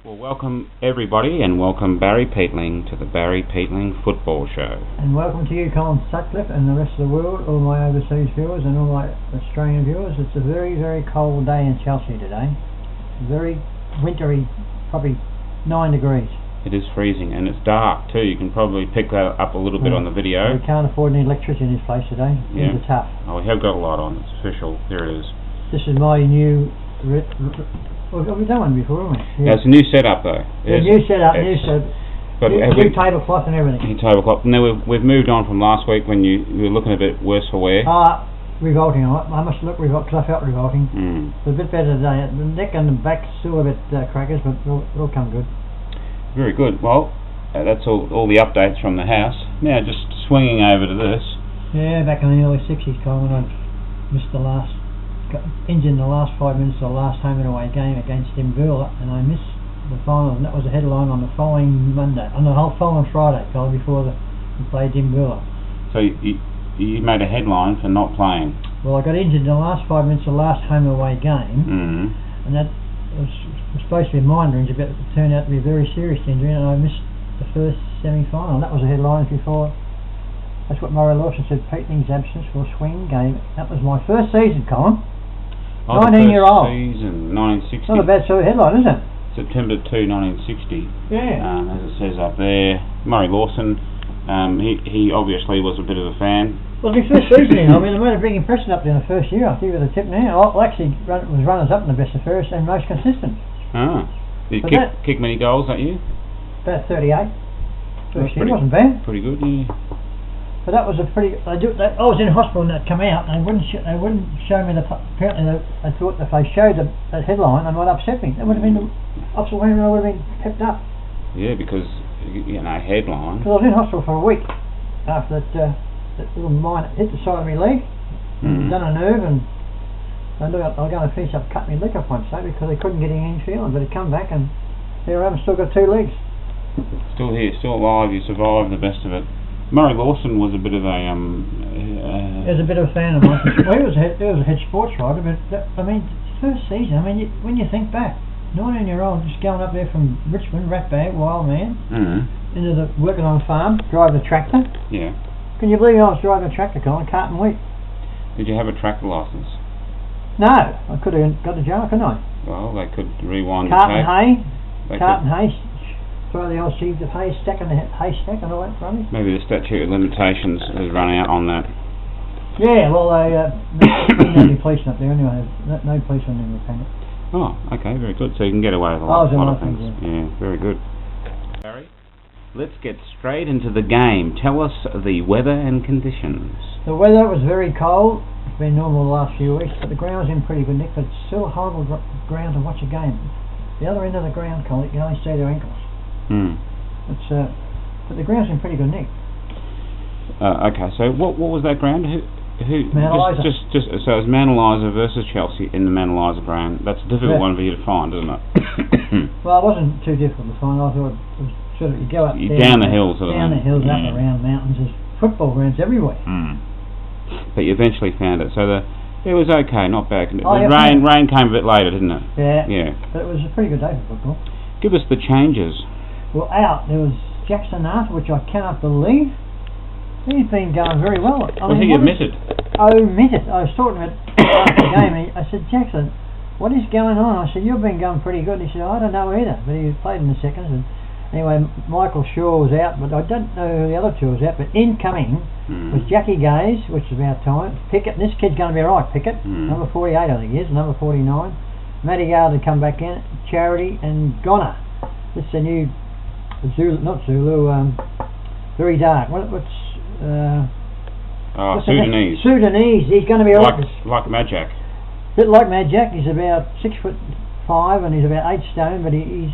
Well, welcome everybody, and welcome Barry Peatling to the Barry Peatling Football Show. And welcome to you, Colin Sutcliffe, and the rest of the world, all my overseas viewers and all my Australian viewers. It's a very, very cold day in Chelsea today. Very wintry, probably 9 degrees. It is freezing, and it's dark too. You can probably pick that up a little bit on the video. We can't afford any electricity in this place today. Yeah. Things are tough. Oh, we have got a lot on. It's official. There it is. This is my new... Well, we've done one before, haven't we? Yeah, it's a new setup though. A new setup, new But tablecloth and everything. New tablecloth. And then we've moved on from last week when you were looking a bit worse for wear. Revolting. I must look revolting because I felt revolting. It's a bit better today. The neck and the back still a bit crackers, but it'll come good. Very good. Well, that's all the updates from the house. Now just swinging over to this. Yeah, back in the early 60s, Colin, I got injured in the last 5 minutes of the last home and away game against Dimboola, and I missed the final, and that was a headline on the following Monday, on the whole following Friday, before we played Dimboola. So you made a headline for not playing? Well, I got injured in the last 5 minutes of the last home and away game, and that was supposed to be a minor injury, but it turned out to be a very serious injury, and I missed the first semi-final. That was a headline before. That's what Murray Lawson said, Peatling's absence for a swing game. That was my first season, Colin. 19-year-old. Season, 1960. Not a bad sort of headline, is it? September 2, 1960. Yeah. As it says up there, Murray Lawson. He obviously was a bit of a fan. Well, his first season, I mean, I made a big impression up there in the first year. I think with a tip now. I actually was runners-up in the best of first and most consistent. Did you kick many goals that year? About 38. First year wasn't bad. Pretty good, yeah. But that was a pretty... I was in hospital when that came out, and they wouldn't show me the... Apparently, they thought if they showed that headline, they might upset me. That would have been the opposite way, I would have been pepped up. Yeah, because, headline... Because I was in hospital for a week after that little mine hit the side of my leg, done a nerve, and I was going to finish up cutting my leg off one day because they couldn't get any feeling, but it come back, and here I am, still got 2 legs. Still here, still alive, you survived the best of it. Murray Lawson was a bit of a he was a bit of a fan of mine. Well, he was a head sports writer, but first season. When you think back, 19-year-old just going up there from Richmond, ratbag, wild man, into working on a farm, driving a tractor. Yeah. Can you believe I was driving a tractor, Colin, carting wheat? Did you have a tractor license? No, I could have got to jail, couldn't I? Well, they could rewind carting the tape. Carting hay. Throw the old sheaves of hay, stack in the haystack and all that rubbish. Maybe the statute of limitations has run out on that. Yeah, well, no policemen up there anyway. No policemen in the planet. Oh, okay, very good. So you can get away with a lot of things. Yeah, very good. Barry, let's get straight into the game. Tell us the weather and conditions. The weather was very cold. It's been normal the last few weeks, but the ground was in pretty good nick, but it's still a horrible ground to watch a game. The other end of the ground, Colin, you can only see their ankles. But the ground's in pretty good nick. Okay, so what was that ground? Who Mount Eliza. So it's Mount Eliza versus Chelsea in the Mount Eliza ground. That's a difficult one for you to find, isn't it? Well, it wasn't too difficult to find. I thought it was sort of you go up down the hills, up around mountains. There's football grounds everywhere. But you eventually found it. So it was okay, not bad. Rain came a bit later, didn't it? Yeah. But it was a pretty good day for football. Give us the changes. Well, out there was Jackson Arthur, which I cannot believe. He's been going very well. Was he omitted? Omitted. I was talking about after the game. I said, Jackson, what is going on? I said, you've been going pretty good. He said, I don't know either. But he played in the seconds. And anyway, Michael Shaw was out, but I don't know who the other two was out. But incoming was Jackie Gaze, which is about time. Pickett. This kid's going to be all right. Pickett, number 48, I think he is. Number 49. Matty Gard had come back in. Charity and Goner. This is a new. Very dark. Sudanese. Sudanese. He's going to be alright. Like Majak. Bit like Majak. He's about 6'5" and he's about 8 stone, but he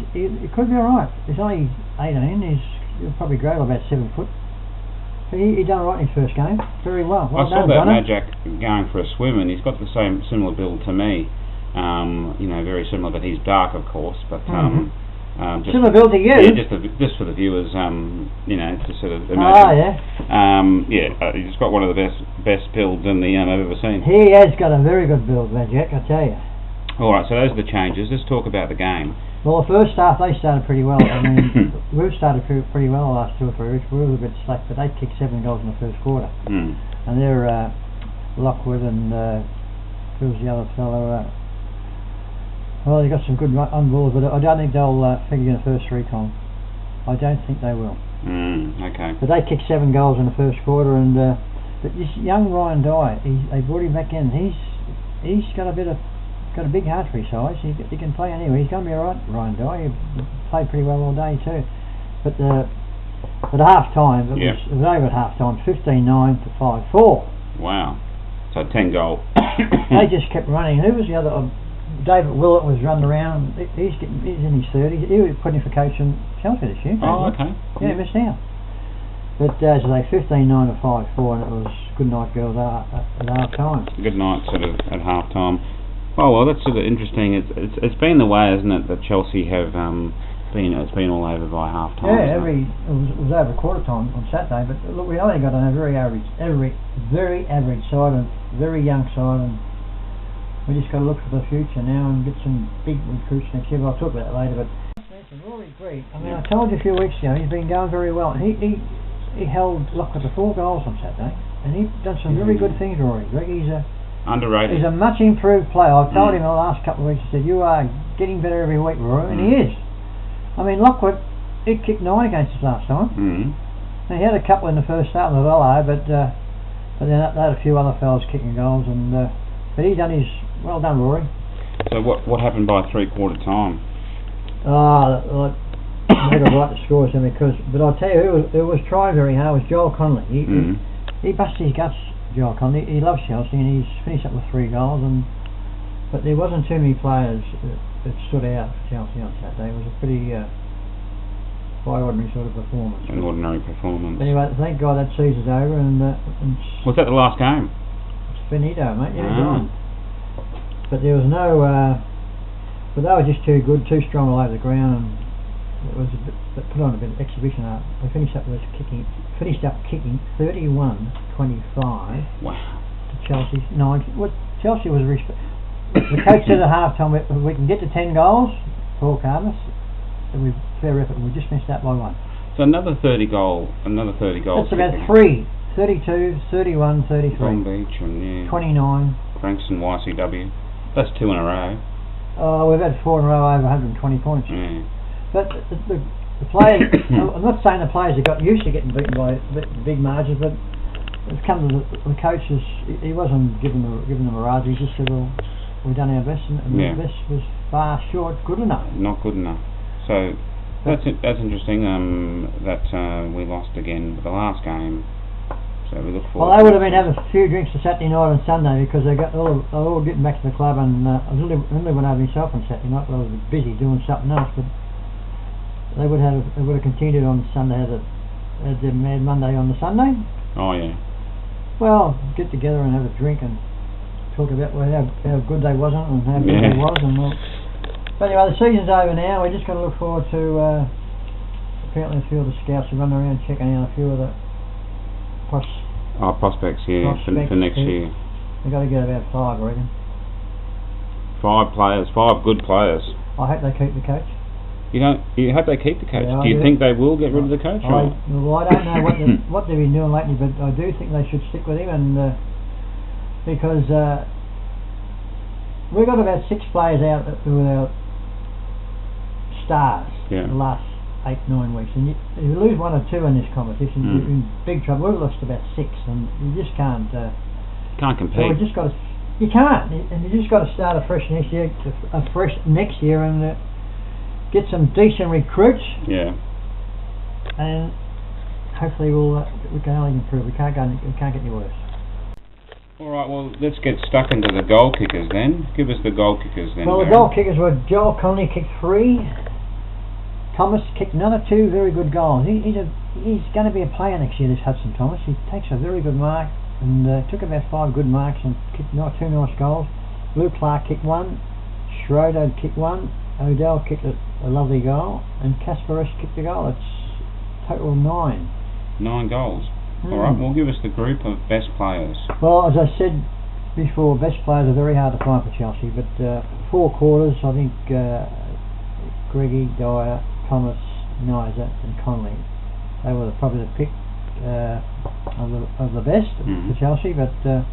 could be alright. He's only 18. He'll probably grow about 7 foot. But he done alright in his first game. Very well. I saw that Majak going for a swim, and he's got the similar build to me. Very similar, but he's dark, of course. But similar build to you. Yeah, just for the viewers, to sort of imagine. He's got one of the best builds I've ever seen. He has got a very good build, Majak, I tell you. Alright, so those are the changes. Let's talk about the game. Well, the first half they started pretty well. I mean, we've started pretty well the last 2 or 3 weeks. We were a bit slack, but they kicked 7 goals in the first quarter. And they're Lockwood and who was the other fellow? Well, they got some good on balls, but I don't think they'll figure in the first 3 column. I don't think they will. Okay. But they kicked 7 goals in the first quarter, and but this young Ryan Dye, they brought him back in. He's got a big heart for his size. He can play anywhere. He's going to be alright, Ryan Dye. He played pretty well all day too. But at half time, it was over at half time, 15-9 to 5-4. Wow. So 10 goal. They just kept running. Who was the other? David Willett was running around. He's in his 30s. He was putting for coach in Chelsea this year. Oh, okay. Yeah, he missed out. But as I say, 15-9 to 5-4, and it was good night, girls, at half time. Good night, sort of at half time. Oh well, that's sort of interesting. It's been the way, isn't it, that Chelsea have been all over by half time. Yeah, it was over quarter time on Saturday. But look, we only got a very average side and very young side, and we just got to look for the future now and get some big recruits next year. But I'll talk about that later. But Rory Green, I mean, I told you a few weeks ago, he's been going very well. He held Lockwood to 4 goals on Saturday, and he's done some very good things. Rory Greg, he's underrated. He's a much improved player. I've told him the last couple of weeks. I said, you are getting better every week, Rory, and he is. I mean, Lockwood, he kicked 9 against us last time. Now, he had a couple in the first start in the Velo, but then they had a few other fellas kicking goals, and but he done his. Well done, Rory. So what happened by 3/4 time? They got right to score something but I'll tell you who was trying very hard was Joel Connolly. He busted his guts, Joel Connolly. He loves Chelsea, and he's finished up with 3 goals. But there wasn't too many players that stood out for Chelsea on Saturday. It was a pretty quite ordinary sort of performance. An ordinary performance. Anyway, thank God that season's over, and was that the last game? It's finito, mate. Yeah, gone. But there was no. But they were just too good, too strong all over the ground, and it was put on a bit of exhibition art. They finished up kicking 31-25. Wow. To Chelsea's 9. What Chelsea was the coach said at half time, we can get to 10 goals, Paul Carvis, and we've fair effort, and we just missed that by 1. So another 30 goals. That's about 3. 32, 31, 33. Long Beach and 29. Frankston, YCW. That's 2 in a row. We've had 4 in a row over 120 points. Yeah. But the players, I'm not saying the players have got used to getting beaten by big margins, but it's come to the coaches. He wasn't giving them a rise. He just said, well, we've done our best, and the best was far short good enough. Not good enough. So that's interesting that we lost again for the last game. So we look forward. Well, they would have been having a few drinks on Saturday night and Sunday because they got all getting back to the club, and I only went over myself on Saturday night, but I was busy doing something else. But they would have continued on Sunday as their Mad Monday on the Sunday. Oh yeah. Well, get together and have a drink and talk about how good they wasn't and how good they was, and but anyway, the season's over now. We're just going to look forward to apparently a few of the scouts are running around checking out a few of the prospects, yeah, for next year. They've got to get about 5, I reckon. 5 players, 5 good players. I hope they keep the coach. You hope they keep the coach? Yeah, do you think they will get rid of the coach? I don't know what they've been doing lately, but I do think they should stick with him, and because we've got about 6 players out who are stars the last 8-9 weeks, and if you lose 1 or 2 in this competition, you're in big trouble. We've lost about 6, and you just can't. Can't compete. So we just got to. You can't, and you just got to start afresh next year, and get some decent recruits. Yeah. And hopefully we can only improve. We can't get any worse. All right. Well, let's get stuck into the goal kickers then. Give us the goal kickers then. Well, the goal kickers were Joel Connolly kicked 3. Thomas kicked another 2 very good goals. He's going to be a player next year, this Hudson Thomas. He takes a very good mark and took about 5 good marks and kicked 2 nice goals. Lou Clark kicked 1. Schroeder kicked 1. Odell kicked a lovely goal. And Kasparis kicked a goal. It's total 9. 9 goals. All right, well, give us the group of best players. Well, as I said before, best players are very hard to find for Chelsea, but 4 quarters, I think Greggy, Dyer, Thomas, Niza and Connolly. They were probably the pick of the best for Chelsea, but I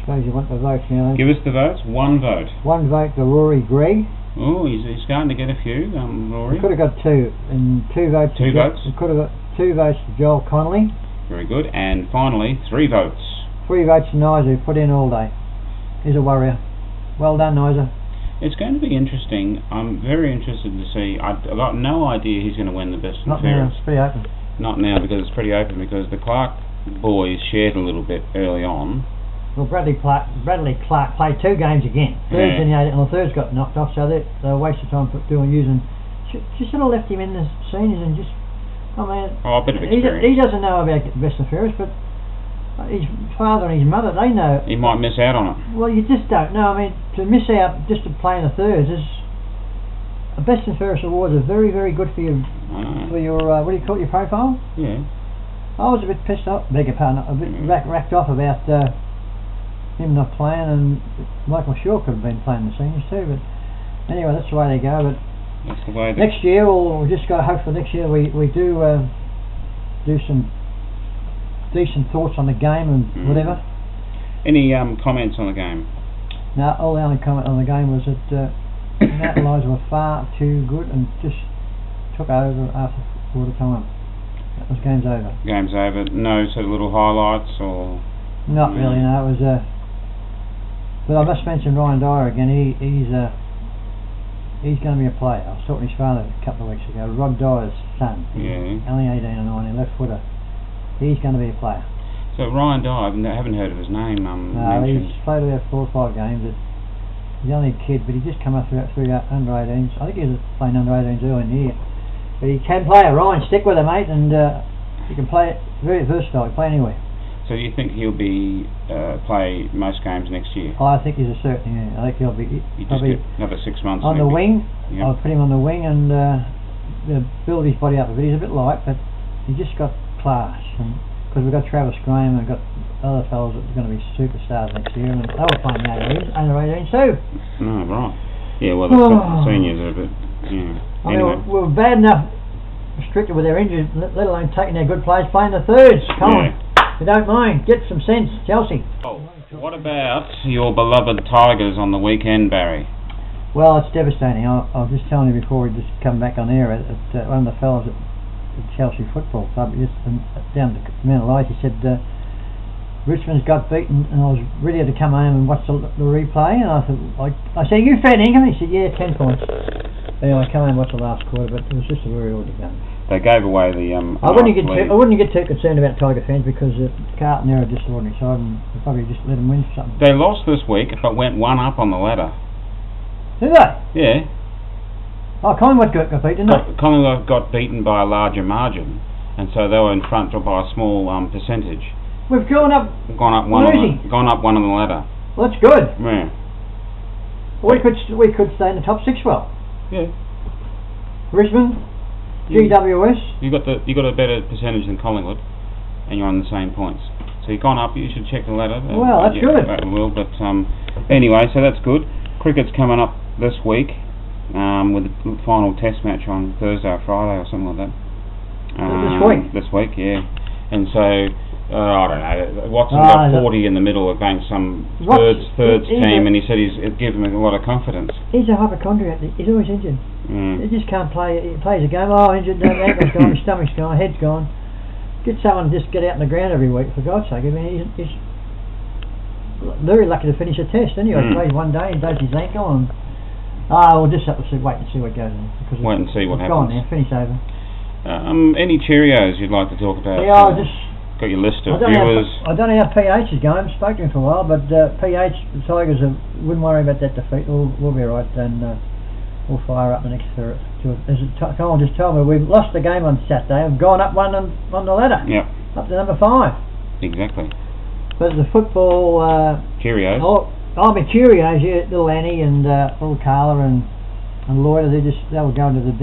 suppose you want the votes now. Give us the votes. One vote. One vote for Rory Gregg. Oh, he's starting to get a few, Rory. He could have got two, and two votes. Two votes? He could have got 2 votes to Joel Connolly. Very good. And finally, 3 votes. 3 votes to Niza, who put in all day. He's a warrior. Well done, Niza. It's going to be interesting. I'm very interested to see. I've got no idea who's going to win the best and Not now, fairest. it's pretty open. Not now, because it's pretty open, because the Clark boys shared a little bit early on. Well, Bradley Clark played 2 games again. Thirds in the 8, and the thirds got knocked off, so they were a waste of time using. She sort of left him in the seniors and just. I mean, a bit of experience. He doesn't know about best and fairest, but his father and his mother, they know. He might miss out on it. Well, you just don't know. I mean, to miss out just to play in the thirds is. The best and fairest awards are very, very good for you. For your what do you call it, your profile? Yeah. I was a bit pissed off. Beg your pardon. A bit racked off about. Him not playing, and Michael Shaw could have been playing the seniors too, but anyway, that's the way they go. But that's the way next year, we'll just got to hope for next year we do some decent thoughts on the game and whatever. Any comments on the game? No, all the only comment on the game was that Matt and Eliza were far too good and just took over after quarter time. That was game's over. Game's over. No sort of little highlights or. Not really. No, it was. But I must mention Ryan Dyer again. He's going to be a player. I was talking to his father a couple of weeks ago. Rod Dyer's son. Yeah. Only 18 or 19, left footer. He's going to be a player. So Ryan Dyer, I haven't heard of his name. No, he's played about 4 or 5 games. He's only a kid, but he just come up through under 18s. I think he was playing under 18s early in the year. But he can play it. Ryan, stick with him, mate, and he can play it. Very versatile. He can play anywhere. So do you think he'll be play most games next year? I think he's a certain. Yeah. I think he'll be. You just get another 6 months. On the wing. Yep. I'll put him on the wing and build his body up a bit. He's a bit light, but he just got class. Because we've got Travis Graham and we've got other fellas that are going to be superstars next year, and they were playing under 18s too. Oh, right. Yeah, well, the seniors are a bit. Yeah. I mean, we were bad enough restricted with their injuries, let alone taking their good players playing the thirds. Come on. If you don't mind, get some sense, Chelsea. Oh, what about your beloved Tigers on the weekend, Barry? Well, it's devastating. I was just telling you before we just come back on air at one of the fellas at Chelsea Football Club, just down to Mount Eliza, he said Richmond's got beaten, and I was ready to come home and watch the replay, and I thought, I said, you fair income? He said, yeah, 10 points. Anyway, I came home and watched the last quarter, but it was just a very orderly game. They gave away the. I wouldn't get too concerned about Tiger fans because Carlton are just an ordinary side, and we'll probably just let them win something. They lost this week, but went 1 up on the ladder. Did they? Yeah. Oh, Collingwood got beaten, didn't they? Collingwood got beaten by a larger margin, and so they were in front by a small percentage. We've gone up one on the ladder. Well, that's good. Yeah. We could stay in the top 6 well. Yeah. Richmond. GWS. You got a better percentage than Collingwood, and you're on the same points. So you've gone up. You should check the ladder. Well, that's good. That will. But anyway, so that's good. Cricket's coming up this week with the final Test match on Thursday or Friday or something like that. This week. This week, yeah. And so I don't know. Watson got 40 in the middle against some thirds team, and he said he's given him a lot of confidence. He's a hypochondriac. He's always injured. Mm. He just can't play. He plays a game. Oh, injured. Ankle's gone. His stomach's gone. Head's gone. Get someone to just get out in the ground every week, for God's sake. I mean, he's very lucky to finish a Test. Anyway, he plays one day. He does his ankle, and we'll just have to wait and see what goes on. Wait and see what happens. Gone now. Finish over. Any Cheerios you'd like to talk about? Yeah, I just got your list of viewers. I don't know how PH is going. I haven't spoken to him for a while, but PH, the Tigers, wouldn't worry about that defeat. We'll be all right, and we'll fire up the next third. Colin just told me we've lost the game on Saturday. We've gone up one on the ladder. Yep. Up to number 5. Exactly. But the football. Cheerios. My Cheerios, yeah, little Annie and little Carla and Lloyd. They were going to the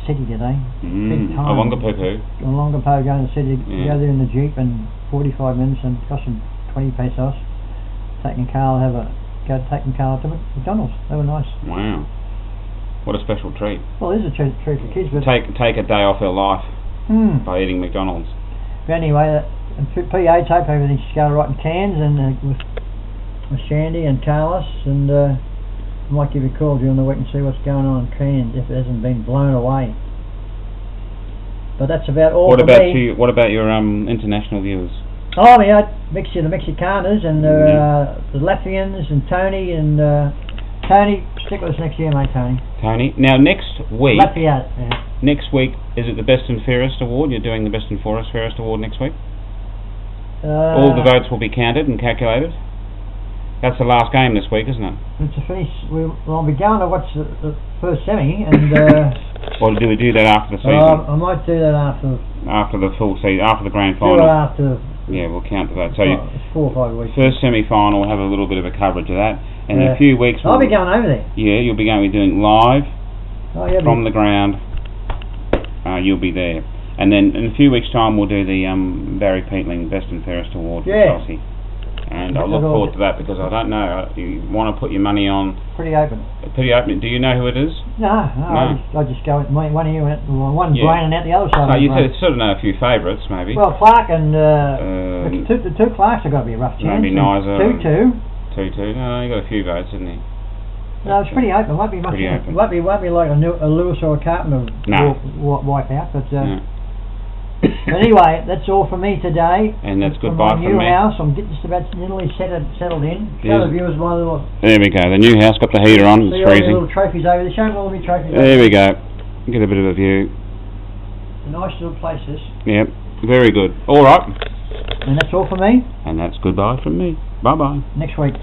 city today. Big time. A longer poo-poo. Going to the city. Go there in the Jeep and 45 minutes and cost them 20 pesos. Taking Carl to McDonald's. They were nice. Wow. What a special treat. Well, it is a treat for kids, but... Take a day off her life by eating McDonald's. But anyway, PA tape, everything's going right in cans, and with Shandy and Carlos, and I might give you a call during the week and see what's going on in cans, if it hasn't been blown away. But that's about all for me. What about your international viewers? Oh, yeah, the Mexicanos and the Latvians and Tony and Tony, stick with us next year, mate, Tony. Tony. Now, next week... Latvia, yeah. Next week, is it the Best and Fairest Award? You're doing the Best and Fairest Award next week? All the votes will be counted and calculated? That's the last game this week, isn't it? To finish, I'll be going to watch the first semi, and... Or do we do that after the season? I might do that after... After the full season, after the grand final? Do it after... Yeah, we'll count to that. So it's 4 or 5 weeks. First semi-final, we'll have a little bit of a coverage of that. And in a few weeks... I'll be going over there. Yeah, you'll be doing live from the ground. You'll be there. And then in a few weeks' time, we'll do the Barry Peatling Best and Fairest Award for Chelsea. And I look forward to that, because I don't know, you want to put your money on... Pretty open. Do you know who it is? No. I just go, one of you, one's braining out the other side. So you sort of know a few favourites, maybe. Well, Clark and... the two Clarks have got to be a rough chance. Maybe Niza. 2-2. 2-2. No, he got a few votes, didn't he? No, it's pretty open. Won't be much. Won't be like a Lewis or a Carpenter wipe out, but... But anyway, that's all from me today. And that's goodbye from me. New house, I'm just about nearly settled in. Show the viewers my little... There we go, the new house, got the heater on, it's freezing. Little trophies over there, show them all my trophies there we go, get a bit of a view. A nice little place this. Yep, very good. Alright. And that's all from me. And that's goodbye from me. Bye bye. Next week.